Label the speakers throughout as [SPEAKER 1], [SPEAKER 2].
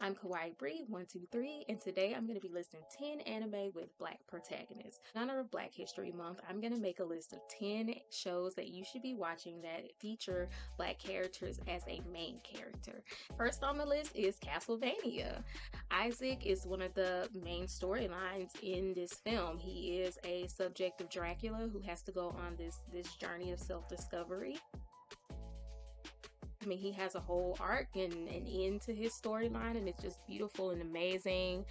[SPEAKER 1] I'm Kawaii Bree, 123, and today I'm going to be listing 10 anime with Black protagonists. In honor of Black History Month, I'm going to make a list of 10 shows that you should be watching that feature Black characters as a main character. First on the list is Castlevania. Isaac is one of the main storylines in this film. He is a subject of Dracula who has to go on this journey of self-discovery. I mean, he has a whole arc and an end to his storyline, and it's just beautiful and amazing.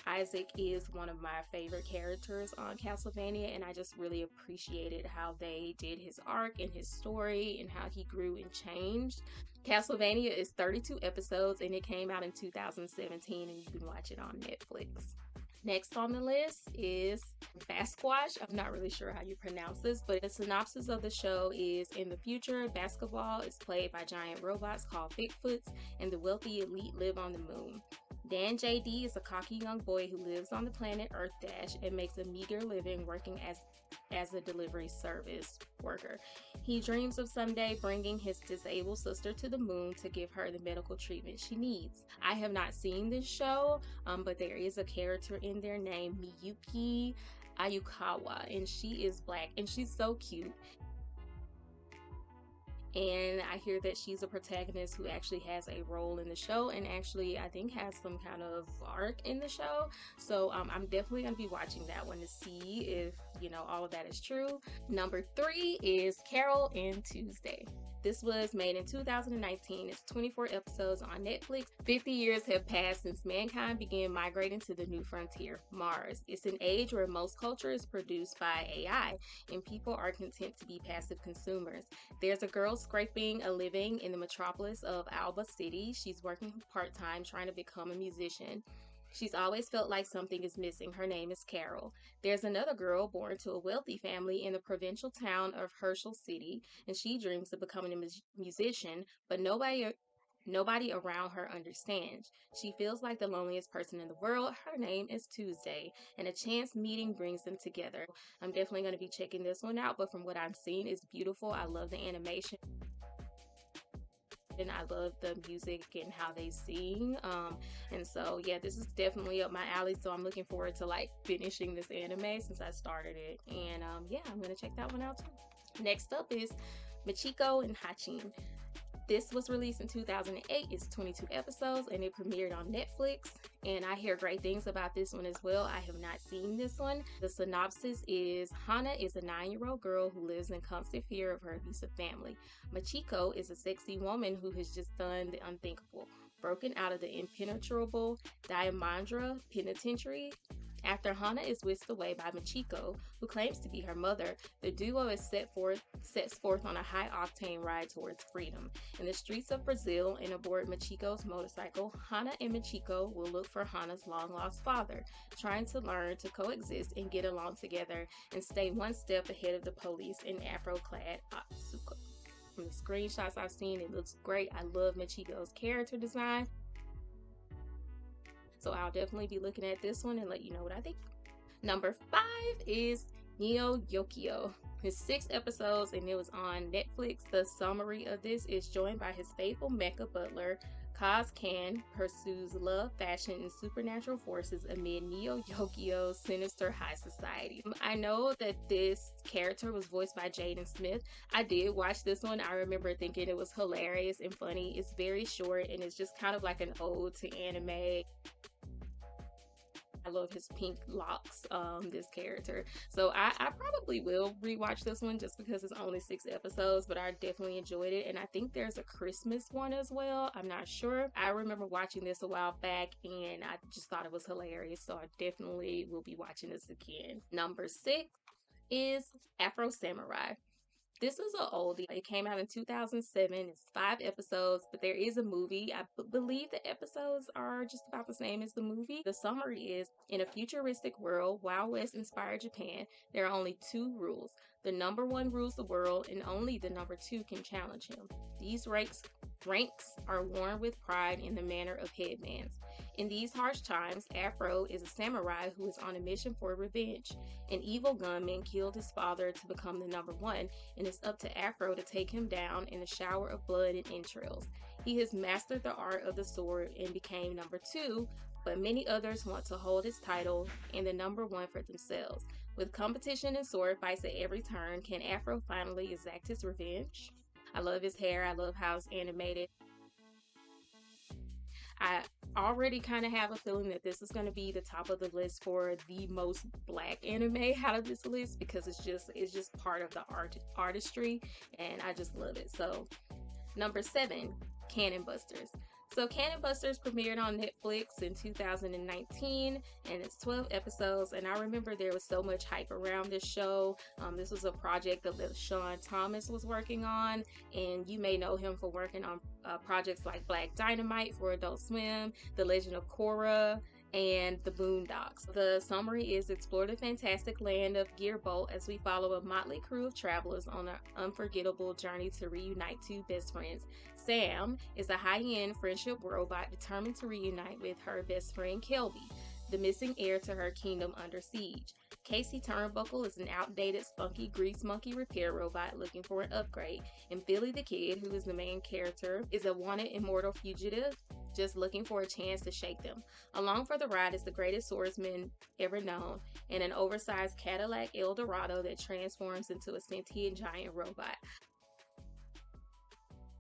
[SPEAKER 1] Isaac is one of my favorite characters on Castlevania, and I just really appreciated how they did his arc and his story and how he grew and changed. Castlevania is 32 episodes, and it came out in 2017, and you can watch it on Netflix. Next on the list is Basquatch. I'm not really sure how you pronounce this, but the synopsis of the show is in the future, basketball is played by giant robots called Bigfoots, and the wealthy elite live on the moon. Dan JD is a cocky young boy who lives on the planet Earth Dash and makes a meager living working as a delivery service worker. He dreams of someday bringing his disabled sister to the moon to give her the medical treatment she needs. I have not seen this show, but there is a character in there named Miyuki Ayukawa, and she is Black, and she's so cute. And I hear that she's a protagonist who actually has a role in the show and actually I think has some kind of arc in the show. So I'm definitely going to be watching that one to see if, all of that is true. Number 3 is Carol and Tuesday. This was made in 2019. It's 24 episodes on Netflix. 50 years have passed since mankind began migrating to the new frontier, Mars. It's an age where most culture is produced by AI and people are content to be passive consumers. There's a girl scraping a living in the metropolis of Alba City. She's working part-time trying to become a musician. She's always felt like something is missing. Her name is Carol. There's another girl born to a wealthy family in the provincial town of Herschel City, and she dreams of becoming a musician, but nobody around her understands. She feels like the loneliest person in the world. Her name is Tuesday, and a chance meeting brings them together. I'm definitely going to be checking this one out, but from what I've seen, it's beautiful. I love the animation. And I love the music and how they sing. And so yeah, this is definitely up my alley. So I'm looking forward to finishing this anime since I started it. And yeah, I'm gonna check that one out too. Next up is Machiko and Hachin. This was released in 2008. It's 22 episodes and it premiered on Netflix. And I hear great things about this one as well. I have not seen this one. The synopsis is Hana is a 9-year-old girl who lives in constant fear of her abusive family. Machiko is a sexy woman who has just done the unthinkable, broken out of the impenetrable Diamandra penitentiary. After Hana is whisked away by Machiko, who claims to be her mother, the duo is sets forth on a high-octane ride towards freedom. In the streets of Brazil and aboard Machiko's motorcycle, Hana and Machiko will look for Hana's long-lost father, trying to learn to coexist and get along together and stay one step ahead of the police in Afro-clad Atsuko. From the screenshots I've seen, it looks great. I love Machiko's character design. So I'll definitely be looking at this one and let you know what I think. Number 5 is Neo Yokio. It's 6 episodes and it was on Netflix. The summary of this is joined by his faithful mecha butler, Kaz Kan pursues love, fashion, and supernatural forces amid Neo Yokio's sinister high society. I know that this character was voiced by Jaden Smith. I did watch this one. I remember thinking it was hilarious and funny. It's very short and it's just kind of like an ode to anime. I love his pink locks, this character. So I probably will rewatch this one just because it's only 6 episodes, but I definitely enjoyed it. And I think there's a Christmas one as well. I'm not sure. I remember watching this a while back and I just thought it was hilarious. So I definitely will be watching this again. Number 6 is Afro Samurai. This is an oldie. It came out in 2007. It's 5 episodes, but there is a movie. I believe the episodes are just about the same as the movie. The summary is, in a futuristic world, Wild West inspired Japan, there are only 2 rules. The number 1 rules the world, and only the number 2 can challenge him. These ranks are worn with pride in the manner of headbands. In these harsh times, Afro is a samurai who is on a mission for revenge. An evil gunman killed his father to become the number 1, and it's up to Afro to take him down in a shower of blood and entrails. He has mastered the art of the sword and became number 2, but many others want to hold his title and the number 1 for themselves. With competition and sword fights at every turn, can Afro finally exact his revenge? I love his hair. I love how it's animated. I already kind of have a feeling that this is going to be the top of the list for the most black anime out of this list, because it's just part of the artistry, and I just love it. So number 7, Cannon Busters. So Cannon Busters premiered on Netflix in 2019, and it's 12 episodes. And I remember there was so much hype around this show. This was a project that LaShawn Thomas was working on, and you may know him for working on projects like Black Dynamite for Adult Swim, The Legend of Korra, and The Boondocks. The summary is: explore the fantastic land of Gearbolt as we follow a motley crew of travelers on an unforgettable journey to reunite two best friends. Sam is a high-end friendship robot determined to reunite with her best friend Kelby, the missing heir to her kingdom under siege. Casey Turnbuckle is an outdated, spunky grease monkey repair robot looking for an upgrade, and Billy the Kid, who is the main character, is a wanted immortal fugitive just looking for a chance to shake them. Along for the ride is the greatest swordsman ever known, and an oversized Cadillac Eldorado that transforms into a sentient giant robot.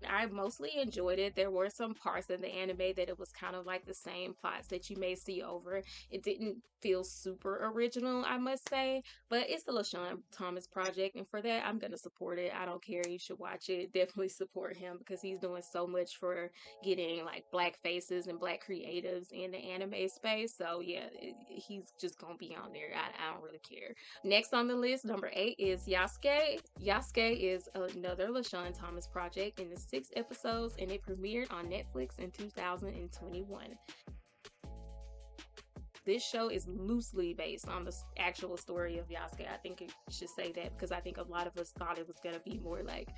[SPEAKER 1] I mostly enjoyed it. There were some parts in the anime that it was kind of like the same plots that you may see over. It didn't feel super original, I must say, but it's the LaShawn Thomas project, and for that, I'm gonna support it. I don't care. You should watch it. Definitely support him because he's doing so much for getting like black faces and black creatives in the anime space. So yeah, he's just gonna be on there. I don't really care. Next on the list, number 8 is Yasuke. Yasuke is another LaShawn Thomas project, and it's 6 episodes, and it premiered on Netflix in 2021. This show is loosely based on the actual story of Yasuke. I think it should say that because I think a lot of us thought it was going to be more like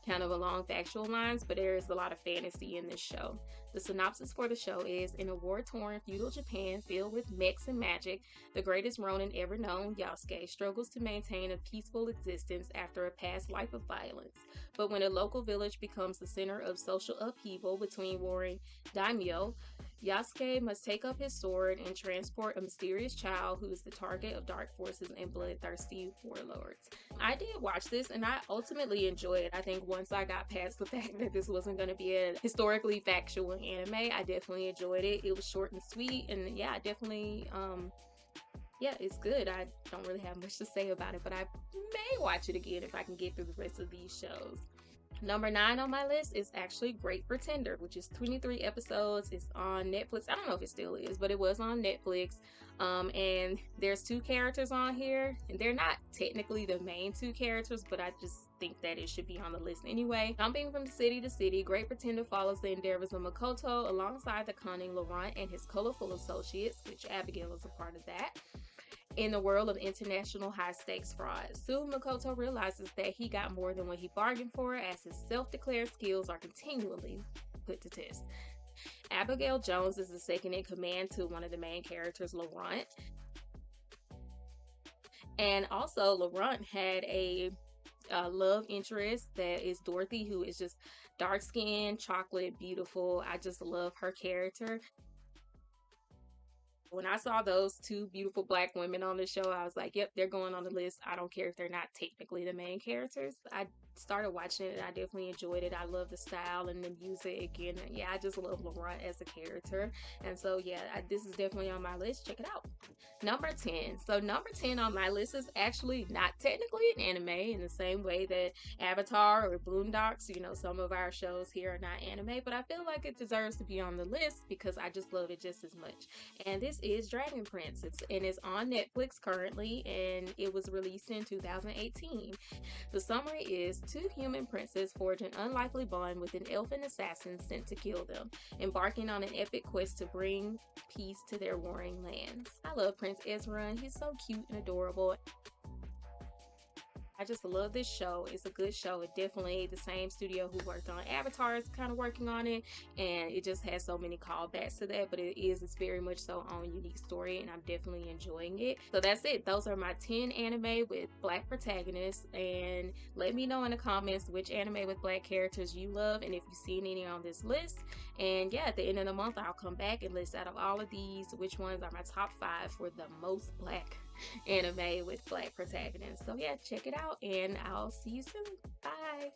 [SPEAKER 1] kind of along factual lines, but there is a lot of fantasy in this show. The synopsis for the show is: in a war-torn feudal Japan filled with mechs and magic, the greatest Ronin ever known, Yasuke, struggles to maintain a peaceful existence after a past life of violence. But when a local village becomes the center of social upheaval between warring daimyo, Yasuke must take up his sword and transport a mysterious child who is the target of dark forces and bloodthirsty warlords. I did watch this and I ultimately enjoyed it. I think once I got past the fact that this wasn't going to be a historically factual anime, I definitely enjoyed it. It was short and sweet, and yeah, I definitely yeah, it's good. I don't really have much to say about it, but I may watch it again if I can get through the rest of these shows. Number 9 on my list is actually Great Pretender, which is 23 episodes. It's on Netflix. I don't know if it still is, but it was on Netflix. And there's 2 characters on here, and they're not technically the main 2 characters, but I just think that it should be on the list anyway. Jumping from city to city, Great Pretender follows the endeavors of Makoto alongside the cunning Laurent and his colorful associates, which Abigail is a part of that, in the world of international high-stakes fraud. Soon, Makoto realizes that he got more than what he bargained for, as his self-declared skills are continually put to test. Abigail Jones is the second in command to one of the main characters, Laurent. And also, Laurent had a love interest that is Dorothy, who is just dark-skinned, chocolate, beautiful. I just love her character. When I saw those 2 beautiful black women on the show, I was like, yep, they're going on the list. I don't care if they're not technically the main characters. I started watching it and I definitely enjoyed it. I love the style and the music, and yeah, I just love Laurent as a character. And so yeah, this is definitely on my list. Check it out. Number 10. So number 10 on my list is actually not technically an anime in the same way that Avatar or Boondocks, some of our shows here are not anime, but I feel like it deserves to be on the list because I just love it just as much. And this is Dragon Prince. It's on Netflix currently, and it was released in 2018. The summary is: 2 human princes forge an unlikely bond with an elfin assassin sent to kill them, embarking on an epic quest to bring peace to their warring lands. I love Prince Ezra. He's so cute and adorable. I just love this show. It's a good show. It definitely the same studio who worked on Avatar is kind of working on it, and it just has so many callbacks to that. But it's very much so on unique story, and I'm definitely enjoying it. So that's it. Those are my 10 anime with black protagonists, and let me know in the comments which anime with black characters you love, and if you've seen any on this list. And yeah, at the end of the month, I'll come back and list out of all of these which ones are my top 5 for the most black anime with black protagonists. So yeah, check it out and I'll see you soon. Bye.